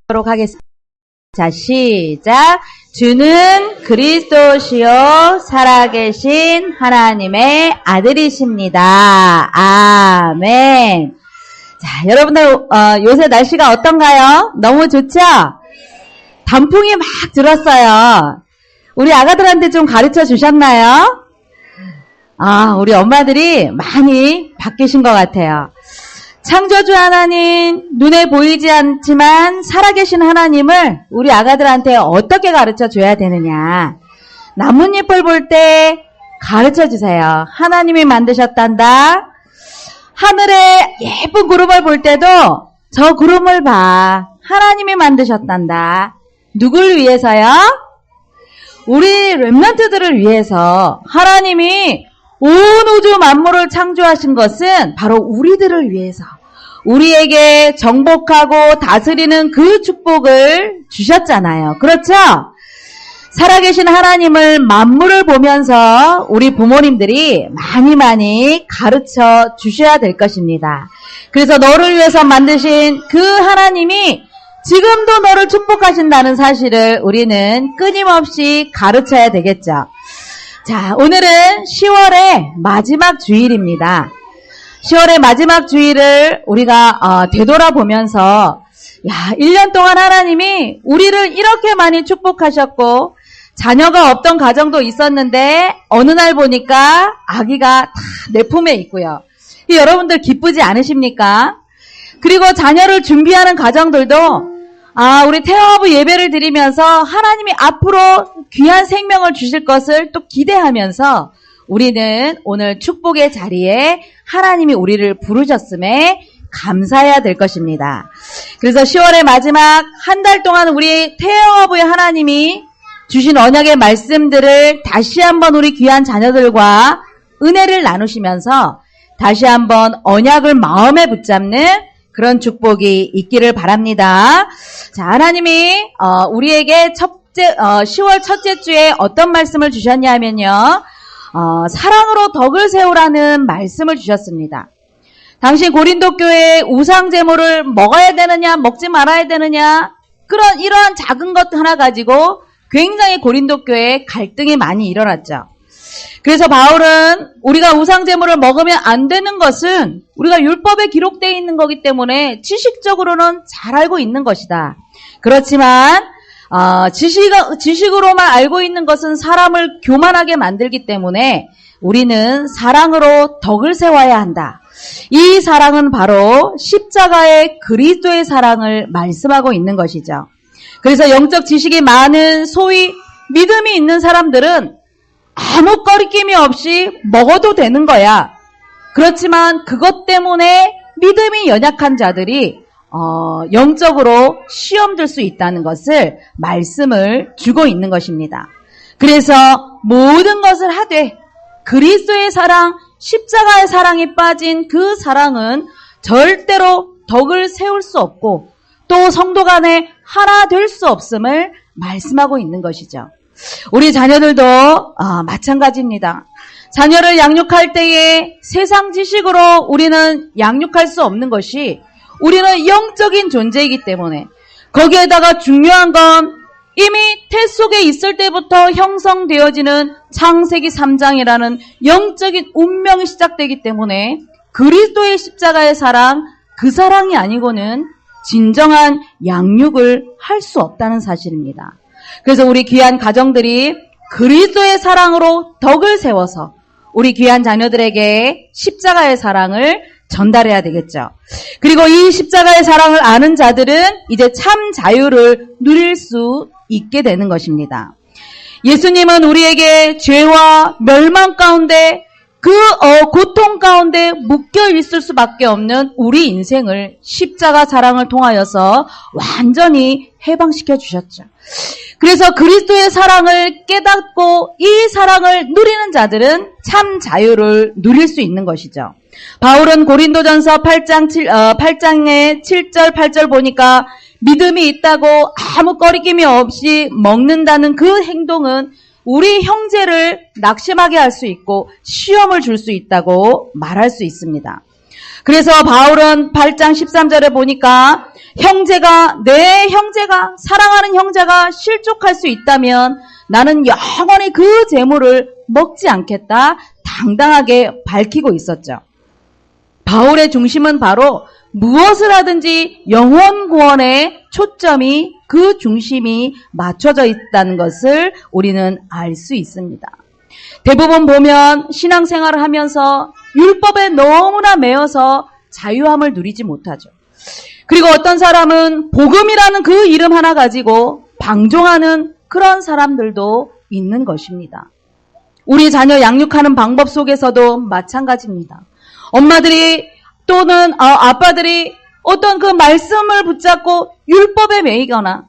하겠습니다. 자, 시작. 주는 그리스도시요 살아계신 하나님의 아들이십니다. 아멘. 자, 여러분들 요새 날씨가 어떤가요? 너무 좋죠? 단풍이 막 들었어요. 우리 아가들한테 좀 가르쳐 주셨나요? 우리 엄마들이 많이 바뀌신 것 같아요. 창조주 하나님, 눈에 보이지 않지만 살아계신 하나님을 우리 아가들한테 어떻게 가르쳐 줘야 되느냐. 나뭇잎을 볼 때 가르쳐 주세요. 하나님이 만드셨단다. 하늘에 예쁜 구름을 볼 때도 저 구름을 봐. 하나님이 만드셨단다. 누굴 위해서요? 우리 렘넌트들을 위해서. 하나님이 온 우주 만물을 창조하신 것은 바로 우리들을 위해서, 우리에게 정복하고 다스리는 그 축복을 주셨잖아요. 그렇죠? 살아계신 하나님을 만물을 보면서 우리 부모님들이 많이 가르쳐 주셔야 될 것입니다. 그래서 너를 위해서 만드신 그 하나님이 지금도 너를 축복하신다는 사실을 우리는 끊임없이 가르쳐야 되겠죠. 자, 오늘은 10월의 마지막 주일입니다. 10월의 마지막 주일을 우리가 되돌아보면서 1년 동안 하나님이 우리를 이렇게 많이 축복하셨고 자녀가 없던 가정도 있었는데 어느 날 보니까 아기가 다 내 품에 있고요. 여러분들 기쁘지 않으십니까? 그리고 자녀를 준비하는 가정들도 우리 태어나부 예배를 드리면서 하나님이 앞으로 귀한 생명을 주실 것을 또 기대하면서 우리는 오늘 축복의 자리에 하나님이 우리를 부르셨음에 감사해야 될 것입니다. 그래서 10월의 마지막 한 달 동안 우리 태어나부의 하나님이 주신 언약의 말씀들을 다시 한번 우리 귀한 자녀들과 은혜를 나누시면서 다시 한번 언약을 마음에 붙잡는 그런 축복이 있기를 바랍니다. 자, 하나님이 우리에게 10월 첫째 주에 어떤 말씀을 주셨냐면요. 사랑으로 덕을 세우라는 말씀을 주셨습니다. 당시 고린도 교회에 우상 제물을 먹어야 되느냐 먹지 말아야 되느냐 이러한 작은 것 하나 가지고 굉장히 고린도 교회에 갈등이 많이 일어났죠. 그래서 바울은 우리가 우상 제물을 먹으면 안 되는 것은 우리가 율법에 기록되어 있는 거기 때문에 지식적으로는 잘 알고 있는 것이다. 그렇지만 지식으로만 알고 있는 것은 사람을 교만하게 만들기 때문에 우리는 사랑으로 덕을 세워야 한다. 이 사랑은 바로 십자가의 그리스도의 사랑을 말씀하고 있는 것이죠. 그래서 영적 지식이 많은 소위 믿음이 있는 사람들은 아무 꺼리낌이 없이 먹어도 되는 거야. 그렇지만 그것 때문에 믿음이 연약한 자들이 영적으로 시험 들 수 있다는 것을 말씀을 주고 있는 것입니다. 그래서 모든 것을 하되 그리스도의 사랑, 십자가의 사랑이 빠진 그 사랑은 절대로 덕을 세울 수 없고 또 성도 간에 하나 될 수 없음을 말씀하고 있는 것이죠. 우리 자녀들도 마찬가지입니다. 자녀를 양육할 때에 세상 지식으로 우리는 양육할 수 없는 것이 우리는 영적인 존재이기 때문에 거기에다가 중요한 건 이미 태 속에 있을 때부터 형성되어지는 창세기 3장이라는 영적인 운명이 시작되기 때문에 그리스도의 십자가의 사랑, 그 사랑이 아니고는 진정한 양육을 할 수 없다는 사실입니다. 그래서 우리 귀한 가정들이 그리스도의 사랑으로 덕을 세워서 우리 귀한 자녀들에게 십자가의 사랑을 전달해야 되겠죠. 그리고 이 십자가의 사랑을 아는 자들은 이제 참 자유를 누릴 수 있게 되는 것입니다. 예수님은 우리에게 죄와 멸망 가운데 그 고통 가운데 묶여 있을 수밖에 없는 우리 인생을 십자가 사랑을 통하여서 완전히 해방시켜 주셨죠. 그래서 그리스도의 사랑을 깨닫고 이 사랑을 누리는 자들은 참 자유를 누릴 수 있는 것이죠. 바울은 고린도전서 8장의 7절 8절 보니까 믿음이 있다고 아무 꺼리낌이 없이 먹는다는 그 행동은 우리 형제를 낙심하게 할 수 있고 시험을 줄 수 있다고 말할 수 있습니다. 그래서 바울은 8장 13절에 보니까 내 형제가, 사랑하는 형제가 실족할 수 있다면 나는 영원히 그 재물을 먹지 않겠다 당당하게 밝히고 있었죠. 바울의 중심은 바로 무엇을 하든지 영혼 구원에 초점이, 그 중심이 맞춰져 있다는 것을 우리는 알 수 있습니다. 대부분 보면 신앙생활을 하면서 율법에 너무나 매여서 자유함을 누리지 못하죠. 그리고 어떤 사람은 복음이라는 그 이름 하나 가지고 방종하는 그런 사람들도 있는 것입니다. 우리 자녀 양육하는 방법 속에서도 마찬가지입니다. 엄마들이 또는 아빠들이 어떤 그 말씀을 붙잡고 율법에 매이거나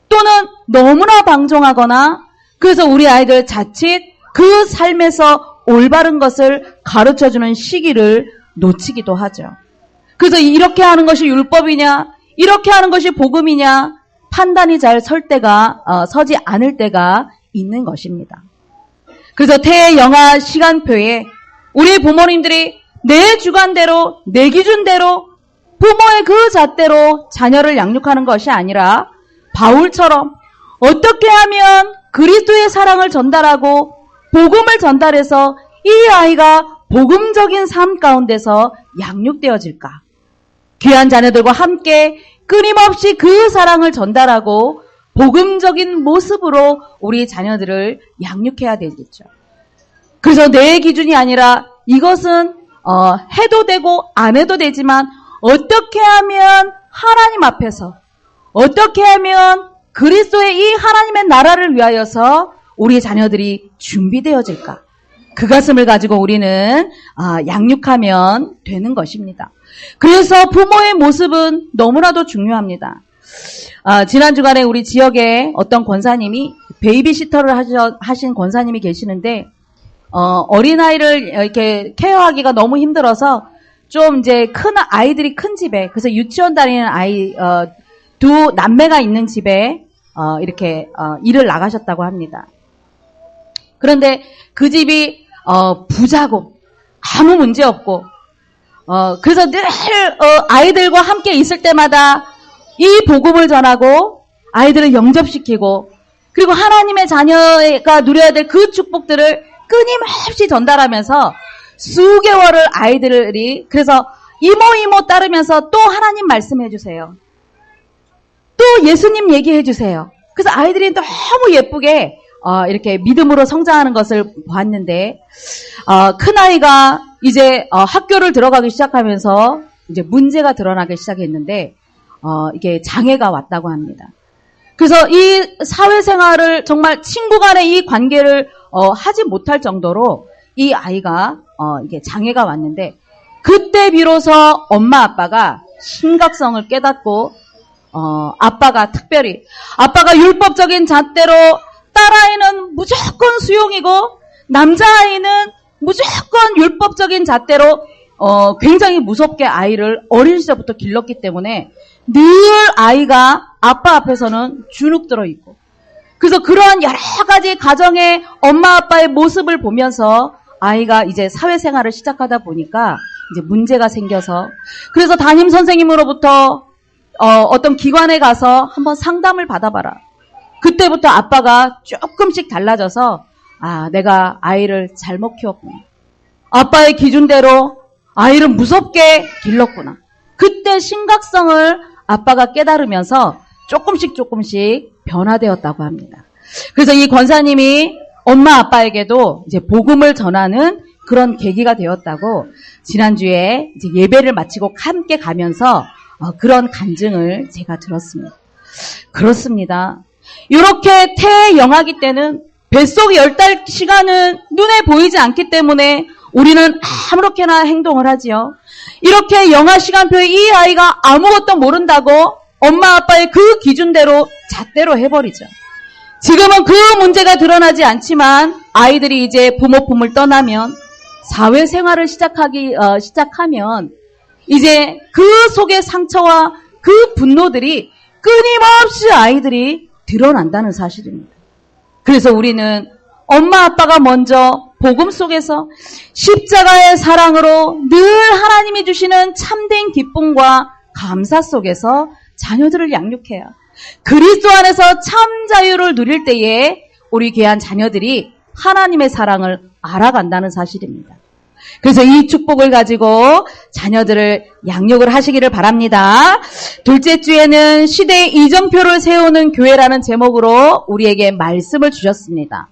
또는 너무나 방종하거나, 그래서 우리 아이들 자칫 그 삶에서 올바른 것을 가르쳐주는 시기를 놓치기도 하죠. 그래서 이렇게 하는 것이 율법이냐, 이렇게 하는 것이 복음이냐 판단이 잘 서지 않을 때가 있는 것입니다. 그래서 태영아 시간표에 우리 부모님들이 내 주관대로, 내 기준대로, 부모의 그 잣대로 자녀를 양육하는 것이 아니라 바울처럼 어떻게 하면 그리스도의 사랑을 전달하고 복음을 전달해서 이 아이가 복음적인 삶 가운데서 양육되어질까? 귀한 자녀들과 함께 끊임없이 그 사랑을 전달하고 복음적인 모습으로 우리 자녀들을 양육해야 되겠죠. 그래서 내 기준이 아니라 이것은 해도 되고 안 해도 되지만 어떻게 하면 하나님 앞에서, 어떻게 하면 그리스도의 이 하나님의 나라를 위하여서 우리 자녀들이 준비되어질까? 그 가슴을 가지고 우리는 양육하면 되는 것입니다. 그래서 부모의 모습은 너무나도 중요합니다. 지난 주간에 우리 지역에 어떤 권사님이 베이비시터를 하신 권사님이 계시는데, 어린아이를 이렇게 케어하기가 너무 힘들어서 좀 이제 아이들이 큰 집에, 그래서 유치원 다니는 아이, 두 남매가 있는 집에, 이렇게, 일을 나가셨다고 합니다. 그런데 그 집이, 부자고, 아무 문제 없고, 그래서 늘, 아이들과 함께 있을 때마다 이 복음을 전하고, 아이들을 영접시키고, 그리고 하나님의 자녀가 누려야 될 그 축복들을 끊임없이 전달하면서 수개월을 아이들이, 그래서 이모 따르면서 또 하나님 말씀해 주세요. 또 예수님 얘기해 주세요. 그래서 아이들이 너무 예쁘게 이렇게 믿음으로 성장하는 것을 보았는데, 큰아이가 이제 학교를 들어가기 시작하면서 이제 문제가 드러나기 시작했는데, 이게 장애가 왔다고 합니다. 그래서 이 사회생활을 정말 친구 간의 이 관계를 하지 못할 정도로 이 아이가 이게 장애가 왔는데, 그때 비로소 엄마 아빠가 심각성을 깨닫고 아빠가 율법적인 잣대로 딸아이는 무조건 수용이고 남자아이는 무조건 율법적인 잣대로 굉장히 무섭게 아이를 어린 시절부터 길렀기 때문에 늘 아이가 아빠 앞에서는 주눅 들어 있고, 그래서 그러한 여러 가지 가정의 엄마 아빠의 모습을 보면서 아이가 이제 사회생활을 시작하다 보니까 이제 문제가 생겨서, 그래서 담임 선생님으로부터 어떤 기관에 가서 한번 상담을 받아봐라. 그때부터 아빠가 조금씩 달라져서, 내가 아이를 잘못 키웠구나. 아빠의 기준대로 아이를 무섭게 길렀구나. 그때 심각성을 아빠가 깨달으면서 조금씩 변화되었다고 합니다. 그래서 이 권사님이 엄마 아빠에게도 이제 복음을 전하는 그런 계기가 되었다고 지난주에 이제 예배를 마치고 함께 가면서 그런 간증을 제가 들었습니다. 그렇습니다. 이렇게 태영아기 때는 뱃속 10달 시간은 눈에 보이지 않기 때문에 우리는 아무렇게나 행동을 하지요. 이렇게 영아 시간표에 이 아이가 아무것도 모른다고 엄마 아빠의 그 기준대로 잣대로 해버리죠. 지금은 그 문제가 드러나지 않지만 아이들이 이제 부모 품을 떠나면 사회생활을 시작하면 이제 그 속의 상처와 그 분노들이 끊임없이 아이들이 드러난다는 사실입니다. 그래서 우리는 엄마 아빠가 먼저 복음 속에서 십자가의 사랑으로 늘 하나님이 주시는 참된 기쁨과 감사 속에서 자녀들을 양육해야 그리스도 안에서 참 자유를 누릴 때에 우리 귀한 자녀들이 하나님의 사랑을 알아간다는 사실입니다. 그래서 이 축복을 가지고 자녀들을 양육을 하시기를 바랍니다. 둘째 주에는 시대의 이정표를 세우는 교회라는 제목으로 우리에게 말씀을 주셨습니다.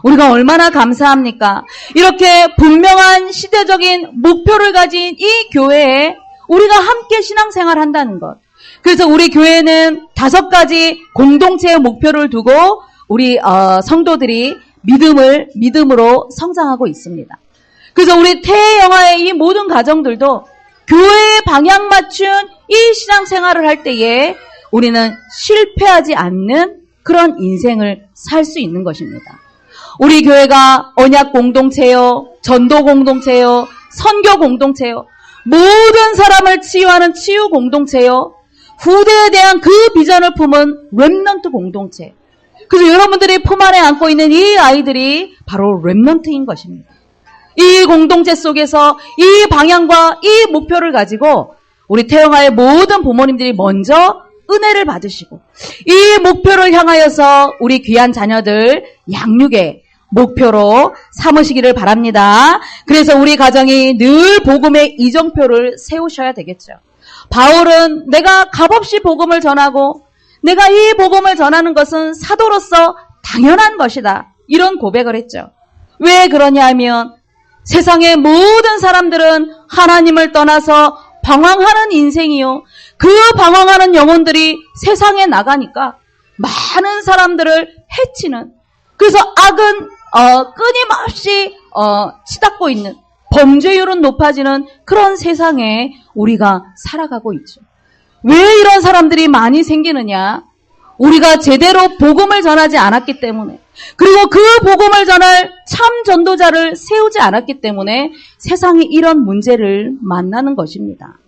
우리가 얼마나 감사합니까? 이렇게 분명한 시대적인 목표를 가진 이 교회에 우리가 함께 신앙생활을 한다는 것. 그래서 우리 교회는 5가지 공동체의 목표를 두고 우리 성도들이 믿음으로 성장하고 있습니다. 그래서 우리 태영아의 이 모든 가정들도 교회에 방향 맞춘 이 신앙생활을 할 때에 우리는 실패하지 않는 그런 인생을 살 수 있는 것입니다. 우리 교회가 언약 공동체요, 전도 공동체요, 선교 공동체요, 모든 사람을 치유하는 치유 공동체요, 후대에 대한 그 비전을 품은 렘넌트 공동체. 그래서 여러분들이 품 안에 안고 있는 이 아이들이 바로 렘넌트인 것입니다. 이 공동체 속에서 이 방향과 이 목표를 가지고 우리 태영아의 모든 부모님들이 먼저 은혜를 받으시고 이 목표를 향하여서 우리 귀한 자녀들 양육의 목표로 삼으시기를 바랍니다. 그래서 우리 가정이 늘 복음의 이정표를 세우셔야 되겠죠. 바울은 내가 값없이 복음을 전하고 내가 이 복음을 전하는 것은 사도로서 당연한 것이다. 이런 고백을 했죠. 왜 그러냐 하면 세상의 모든 사람들은 하나님을 떠나서 방황하는 인생이요. 그 방황하는 영혼들이 세상에 나가니까 많은 사람들을 해치는, 그래서 악은 끊임없이 치닫고 있는, 범죄율은 높아지는 그런 세상에 우리가 살아가고 있죠. 왜 이런 사람들이 많이 생기느냐? 우리가 제대로 복음을 전하지 않았기 때문에, 그리고 그 복음을 전할 참 전도자를 세우지 않았기 때문에 세상이 이런 문제를 만나는 것입니다.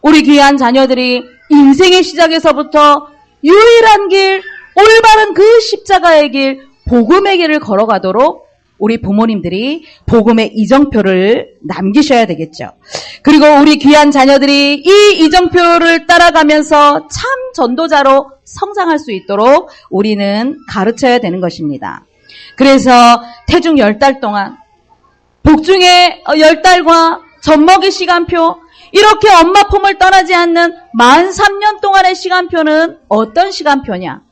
우리 귀한 자녀들이 인생의 시작에서부터 유일한 길, 올바른 그 십자가의 길, 복음의 길을 걸어가도록 우리 부모님들이 복음의 이정표를 남기셔야 되겠죠. 그리고 우리 귀한 자녀들이 이 이정표를 따라가면서 참 전도자로 성장할 수 있도록 우리는 가르쳐야 되는 것입니다. 그래서 태중 10달 동안 복중의 10달과 젖먹이 시간표, 이렇게 엄마 품을 떠나지 않는 만 3년 동안의 시간표는 어떤 시간표냐?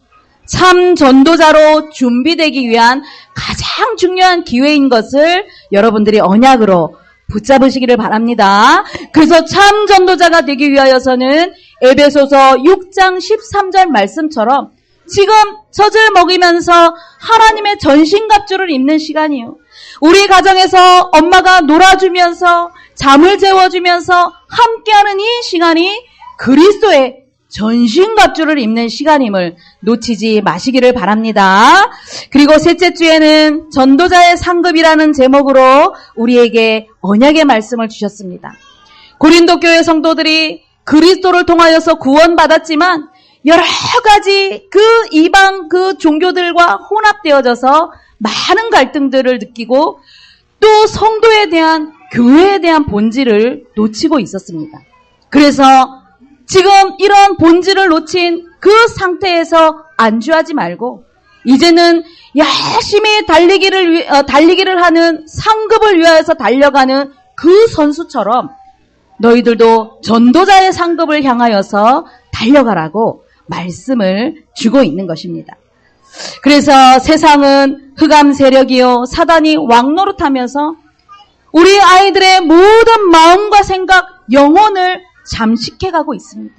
참 전도자로 준비되기 위한 가장 중요한 기회인 것을 여러분들이 언약으로 붙잡으시기를 바랍니다. 그래서 참 전도자가 되기 위하여서는 에베소서 6장 13절 말씀처럼 지금 젖을 먹이면서 하나님의 전신갑주를 입는 시간이요. 우리 가정에서 엄마가 놀아주면서 잠을 재워주면서 함께하는 이 시간이 그리스도의 전신갑주를 입는 시간임을 놓치지 마시기를 바랍니다. 그리고 셋째 주에는 전도자의 상급이라는 제목으로 우리에게 언약의 말씀을 주셨습니다. 고린도 교회 성도들이 그리스도를 통하여서 구원받았지만 여러 가지 그 이방 그 종교들과 혼합되어져서 많은 갈등들을 느끼고 또 성도에 대한, 교회에 대한 본질을 놓치고 있었습니다. 그래서 지금 이런 본질을 놓친 그 상태에서 안주하지 말고 이제는 열심히 달리기를 하는 상급을 위하여서 달려가는 그 선수처럼 너희들도 전도자의 상급을 향하여서 달려가라고 말씀을 주고 있는 것입니다. 그래서 세상은 흑암 세력이요 사단이 왕노릇하면서 우리 아이들의 모든 마음과 생각, 영혼을 잠식해가고 있습니다.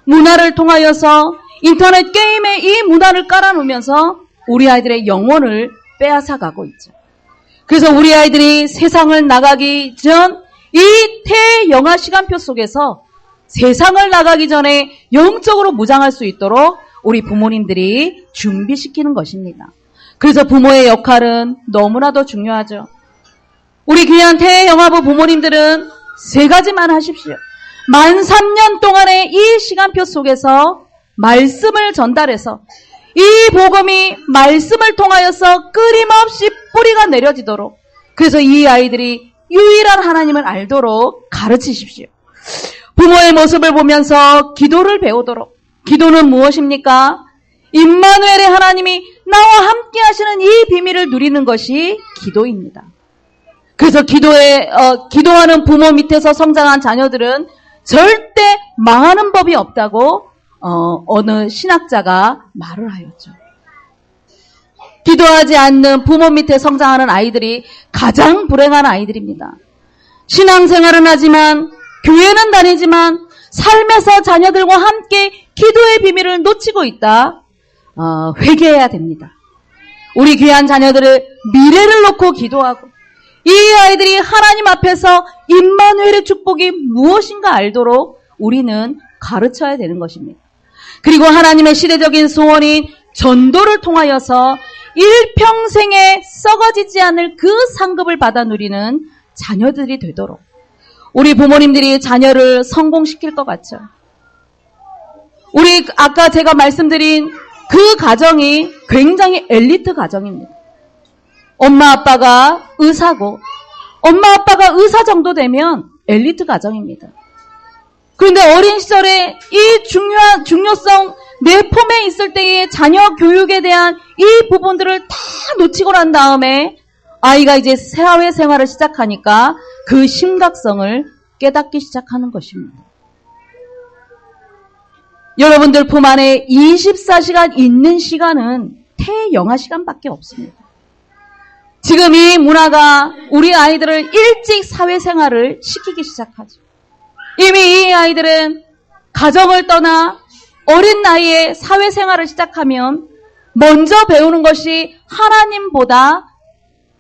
문화를 통하여서 인터넷 게임에 이 문화를 깔아놓으면서 우리 아이들의 영혼을 빼앗아가고 있죠. 그래서 우리 아이들이 세상을 나가기 전 이 태영아 시간표 속에서 세상을 나가기 전에 영적으로 무장할 수 있도록 우리 부모님들이 준비시키는 것입니다. 그래서 부모의 역할은 너무나도 중요하죠. 우리 귀한 태영아부 부모님들은 3가지만 하십시오. 만 3년 동안의 이 시간표 속에서 말씀을 전달해서 이 복음이 말씀을 통하여서 끊임없이 뿌리가 내려지도록, 그래서 이 아이들이 유일한 하나님을 알도록 가르치십시오. 부모의 모습을 보면서 기도를 배우도록, 기도는 무엇입니까? 임마누엘의 하나님이 나와 함께 하시는 이 비밀을 누리는 것이 기도입니다. 그래서 기도하는 부모 밑에서 성장한 자녀들은 절대 망하는 법이 없다고 어느 신학자가 말을 하였죠. 기도하지 않는 부모 밑에 성장하는 아이들이 가장 불행한 아이들입니다. 신앙생활은 하지만, 교회는 다니지만 삶에서 자녀들과 함께 기도의 비밀을 놓치고 있다. 회개해야 됩니다. 우리 귀한 자녀들의 미래를 놓고 기도하고, 이 아이들이 하나님 앞에서 임마누엘의 축복이 무엇인가 알도록 우리는 가르쳐야 되는 것입니다. 그리고 하나님의 시대적인 소원인 전도를 통하여서 일평생에 썩어지지 않을 그 상급을 받아 누리는 자녀들이 되도록 우리 부모님들이 자녀를 성공시킬 것 같죠. 우리 아까 제가 말씀드린 그 가정이 굉장히 엘리트 가정입니다. 엄마 아빠가 의사고, 엄마 아빠가 의사 정도 되면 엘리트 가정입니다. 그런데 어린 시절에 이 중요성 내 품에 있을 때의 자녀 교육에 대한 이 부분들을 다 놓치고 난 다음에 아이가 이제 사회생활을 시작하니까 그 심각성을 깨닫기 시작하는 것입니다. 여러분들 품 안에 24시간 있는 시간은 태영하 시간밖에 없습니다. 지금 이 문화가 우리 아이들을 일찍 사회생활을 시키기 시작하죠. 이미 이 아이들은 가정을 떠나 어린 나이에 사회생활을 시작하면 먼저 배우는 것이 하나님보다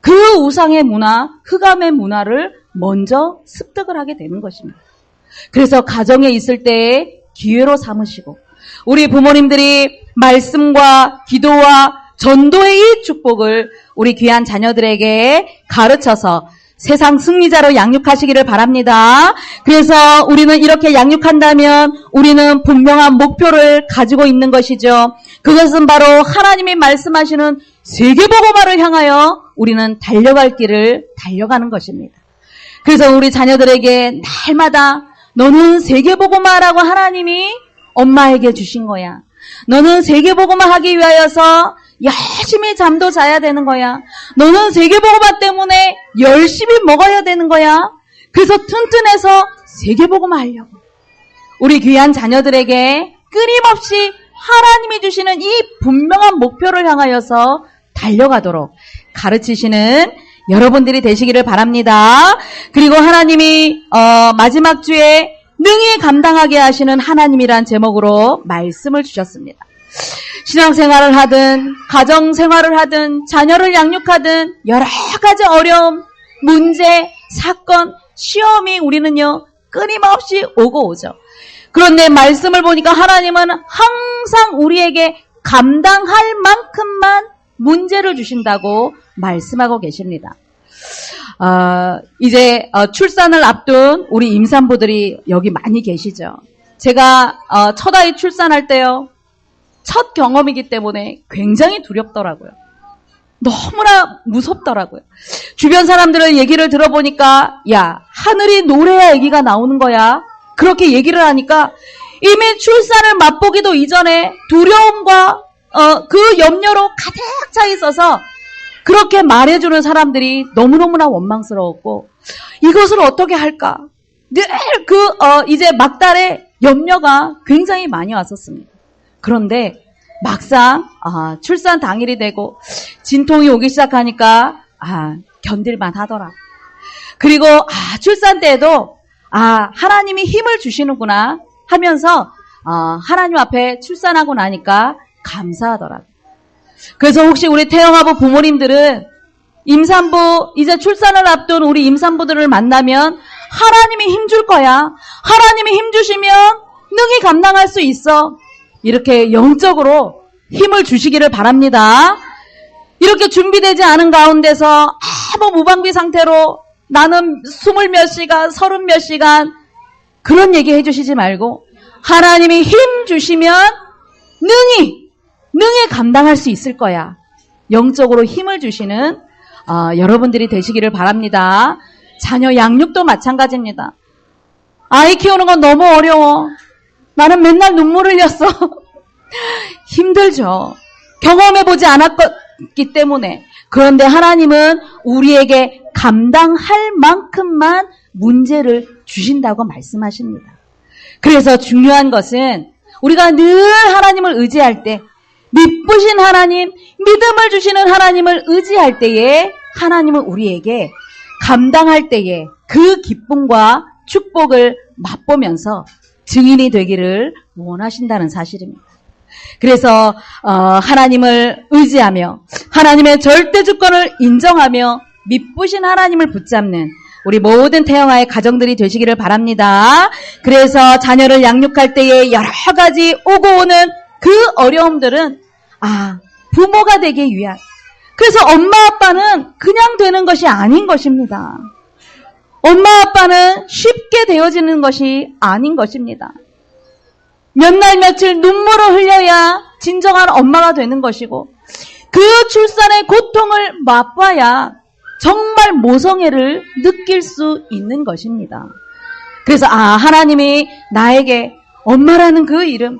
그 우상의 문화, 흑암의 문화를 먼저 습득을 하게 되는 것입니다. 그래서 가정에 있을 때에 기회로 삼으시고 우리 부모님들이 말씀과 기도와 전도의 이 축복을 우리 귀한 자녀들에게 가르쳐서 세상 승리자로 양육하시기를 바랍니다. 그래서 우리는 이렇게 양육한다면 우리는 분명한 목표를 가지고 있는 것이죠. 그것은 바로 하나님이 말씀하시는 세계복음화를 향하여 우리는 달려갈 길을 달려가는 것입니다. 그래서 우리 자녀들에게 날마다 너는 세계복음화라고 하나님이 엄마에게 주신 거야. 너는 세계복음화 하기 위하여서 열심히 잠도 자야 되는 거야. 너는 세계복음화 때문에 열심히 먹어야 되는 거야. 그래서 튼튼해서 세계복음화 하려고. 우리 귀한 자녀들에게 끊임없이 하나님이 주시는 이 분명한 목표를 향하여서 달려가도록 가르치시는 여러분들이 되시기를 바랍니다. 그리고 하나님이 마지막 주에 능히 감당하게 하시는 하나님이란 제목으로 말씀을 주셨습니다. 신앙생활을 하든 가정생활을 하든 자녀를 양육하든 여러 가지 어려움, 문제, 사건, 시험이 우리는요 끊임없이 오고 오죠. 그런데 말씀을 보니까 하나님은 항상 우리에게 감당할 만큼만 문제를 주신다고 말씀하고 계십니다. 이제 출산을 앞둔 우리 임산부들이 여기 많이 계시죠. 제가 첫 아이 출산할 때요. 첫 경험이기 때문에 굉장히 두렵더라고요. 너무나 무섭더라고요. 주변 사람들의 얘기를 들어보니까 야, 하늘이 노래야 아기가 나오는 거야. 그렇게 얘기를 하니까 이미 출산을 맛보기도 이전에 두려움과 그 염려로 가득 차 있어서 그렇게 말해주는 사람들이 너무너무나 원망스러웠고 이것을 어떻게 할까? 늘 이제 막달에 염려가 굉장히 많이 왔었습니다. 그런데 막상 출산 당일이 되고 진통이 오기 시작하니까 견딜만 하더라. 그리고 출산 때에도 하나님이 힘을 주시는구나 하면서 하나님 앞에 출산하고 나니까 감사하더라. 그래서 혹시 우리 태영아부 부모님들은 임산부 이제 출산을 앞둔 우리 임산부들을 만나면 하나님이 힘 줄 거야. 하나님이 힘 주시면 능히 감당할 수 있어. 이렇게 영적으로 힘을 주시기를 바랍니다. 이렇게 준비되지 않은 가운데서 아무 무방비 상태로 나는 20몇 시간, 30몇 시간 그런 얘기 해주시지 말고 하나님이 힘 주시면 능히 감당할 수 있을 거야. 영적으로 힘을 주시는 여러분들이 되시기를 바랍니다. 자녀 양육도 마찬가지입니다. 아이 키우는 건 너무 어려워. 나는 맨날 눈물 흘렸어. 힘들죠. 경험해보지 않았기 때문에. 그런데 하나님은 우리에게 감당할 만큼만 문제를 주신다고 말씀하십니다. 그래서 중요한 것은 우리가 늘 하나님을 의지할 때, 미쁘신 하나님, 믿음을 주시는 하나님을 의지할 때에 하나님은 우리에게 감당할 때에 그 기쁨과 축복을 맛보면서 증인이 되기를 원하신다는 사실입니다. 그래서 하나님을 의지하며 하나님의 절대 주권을 인정하며 미쁘신 하나님을 붙잡는 우리 모든 태영아의 가정들이 되시기를 바랍니다. 그래서 자녀를 양육할 때에 여러 가지 오고 오는 그 어려움들은 부모가 되기 위한, 그래서 엄마 아빠는 그냥 되는 것이 아닌 것입니다. 엄마 아빠는 쉽게 되어지는 것이 아닌 것입니다. 몇 날 며칠 눈물을 흘려야 진정한 엄마가 되는 것이고, 그 출산의 고통을 맛봐야 정말 모성애를 느낄 수 있는 것입니다. 그래서 하나님이 나에게 엄마라는 그 이름,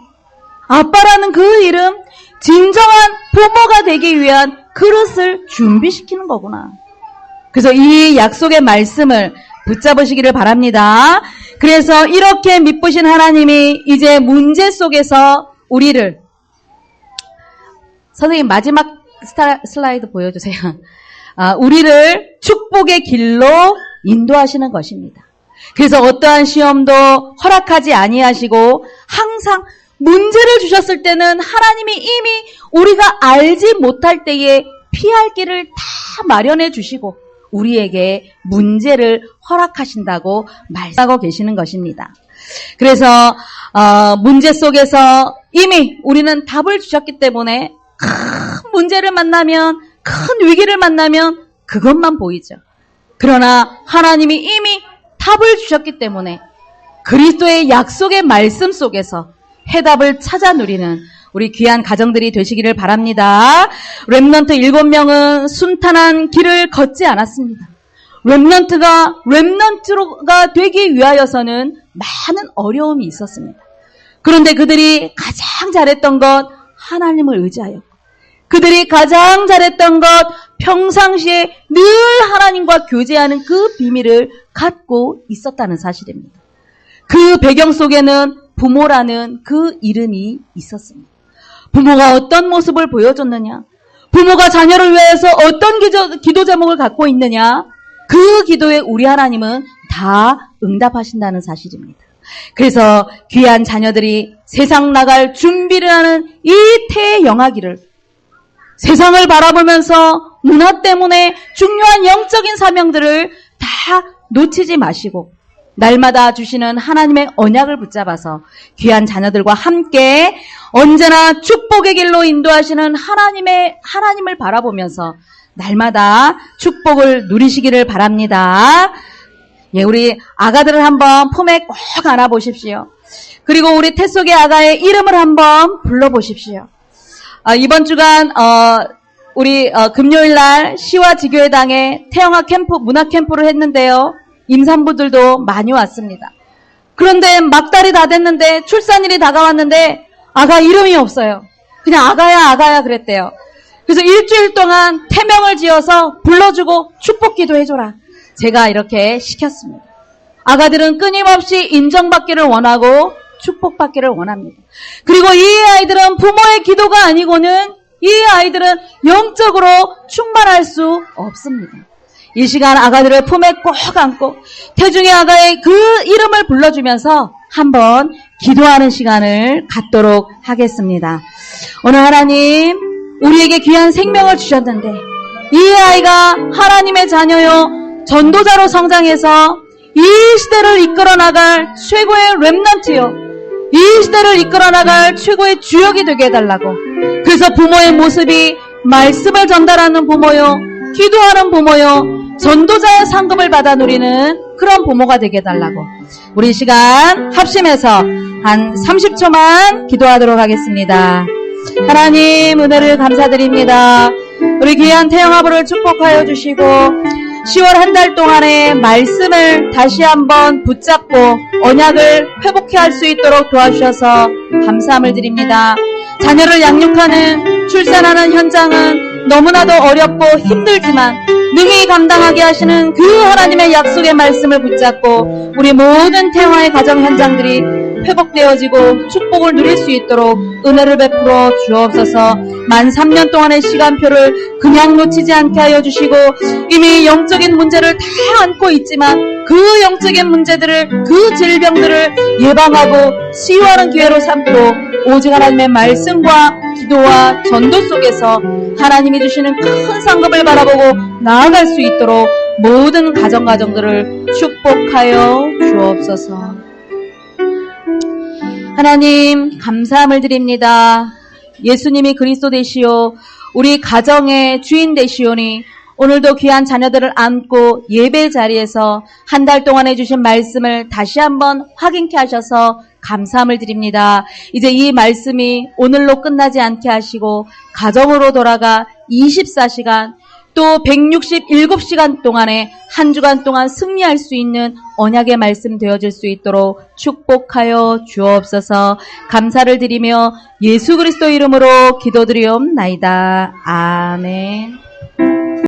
아빠라는 그 이름, 진정한 부모가 되기 위한 그릇을 준비시키는 거구나. 그래서 이 약속의 말씀을 붙잡으시기를 바랍니다. 그래서 이렇게 미쁘신 하나님이 이제 문제 속에서 우리를, 선생님 마지막 슬라이드 보여주세요. 우리를 축복의 길로 인도하시는 것입니다. 그래서 어떠한 시험도 허락하지 아니하시고 항상 문제를 주셨을 때는 하나님이 이미 우리가 알지 못할 때에 피할 길을 다 마련해 주시고 우리에게 문제를 허락하신다고 말씀하고 계시는 것입니다. 그래서 문제 속에서 이미 우리는 답을 주셨기 때문에 큰 문제를 만나면, 큰 위기를 만나면 그것만 보이죠. 그러나 하나님이 이미 답을 주셨기 때문에 그리스도의 약속의 말씀 속에서 해답을 찾아 누리는 우리 귀한 가정들이 되시기를 바랍니다. 렘넌트 7명은 순탄한 길을 걷지 않았습니다. 렘넌트가 되기 위하여서는 많은 어려움이 있었습니다. 그런데 그들이 가장 잘했던 것, 하나님을 의지하였고, 그들이 가장 잘했던 것, 평상시에 늘 하나님과 교제하는 그 비밀을 갖고 있었다는 사실입니다. 그 배경 속에는 부모라는 그 이름이 있었습니다. 부모가 어떤 모습을 보여줬느냐, 부모가 자녀를 위해서 어떤 기도 제목을 갖고 있느냐, 그 기도에 우리 하나님은 다 응답하신다는 사실입니다. 그래서 귀한 자녀들이 세상 나갈 준비를 하는 이 태영하기를, 세상을 바라보면서 문화 때문에 중요한 영적인 사명들을 다 놓치지 마시고 날마다 주시는 하나님의 언약을 붙잡아서 귀한 자녀들과 함께 언제나 축복의 길로 인도하시는 하나님을 바라보면서 날마다 축복을 누리시기를 바랍니다. 예, 우리 아가들을 한번 품에 꼭 안아보십시오. 그리고 우리 태 속의 아가의 이름을 한번 불러보십시오. 이번 주간 우리 금요일날 시와 지교회당에 태영아 캠프, 문화 캠프를 했는데요. 임산부들도 많이 왔습니다. 그런데 막달이 다 됐는데 출산일이 다가왔는데 아가 이름이 없어요. 그냥 아가야 그랬대요. 그래서 일주일 동안 태명을 지어서 불러주고 축복기도 해줘라. 제가 이렇게 시켰습니다. 아가들은 끊임없이 인정받기를 원하고 축복받기를 원합니다. 그리고 이 아이들은 부모의 기도가 아니고는 이 아이들은 영적으로 충만할 수 없습니다. 이 시간 아가들을 품에 꼭 안고 태중의 아가의 그 이름을 불러주면서 한번 기도하는 시간을 갖도록 하겠습니다. 오늘 하나님 우리에게 귀한 생명을 주셨는데 이 아이가 하나님의 자녀요 전도자로 성장해서 이 시대를 이끌어 나갈 최고의 렘넌트요, 이 시대를 이끌어 나갈 최고의 주역이 되게 해달라고. 그래서 부모의 모습이 말씀을 전달하는 부모요, 기도하는 부모요, 전도자의 상급을 받아 누리는 그런 부모가 되게 해달라고. 우리 이 시간 합심해서 한 30초만 기도하도록 하겠습니다. 하나님 은혜를 감사드립니다. 우리 귀한 태영아부를 축복하여 주시고 10월 한 달 동안의 말씀을 다시 한번 붙잡고 언약을 회복해 할 수 있도록 도와주셔서 감사함을 드립니다. 자녀를 양육하는, 출산하는 현장은 너무나도 어렵고 힘들지만 능히 감당하게 하시는 그 하나님의 약속의 말씀을 붙잡고 우리 모든 태화의 가정 현장들이 회복되어지고 축복을 누릴 수 있도록 은혜를 베풀어 주옵소서. 만 3년 동안의 시간표를 그냥 놓치지 않게 하여 주시고, 이미 영적인 문제를 다 안고 있지만 그 영적인 문제들을, 그 질병들을 예방하고 치유하는 기회로 삼고 오직 하나님의 말씀과 기도와 전도 속에서 하나님이 주시는 큰 상급을 바라보고 나아갈 수 있도록 모든 가정들을 축복하여 주옵소서. 하나님, 감사함을 드립니다. 예수님이 그리스도 되시오, 우리 가정의 주인 되시오니 오늘도 귀한 자녀들을 안고 예배 자리에서 한 달 동안 해주신 말씀을 다시 한번 확인케 하셔서 감사함을 드립니다. 이제 이 말씀이 오늘로 끝나지 않게 하시고 가정으로 돌아가 24시간 또 167시간 동안에 한 주간 동안 승리할 수 있는 언약의 말씀 되어질 수 있도록 축복하여 주옵소서. 감사를 드리며 예수 그리스도 이름으로 기도드리옵나이다. 아멘.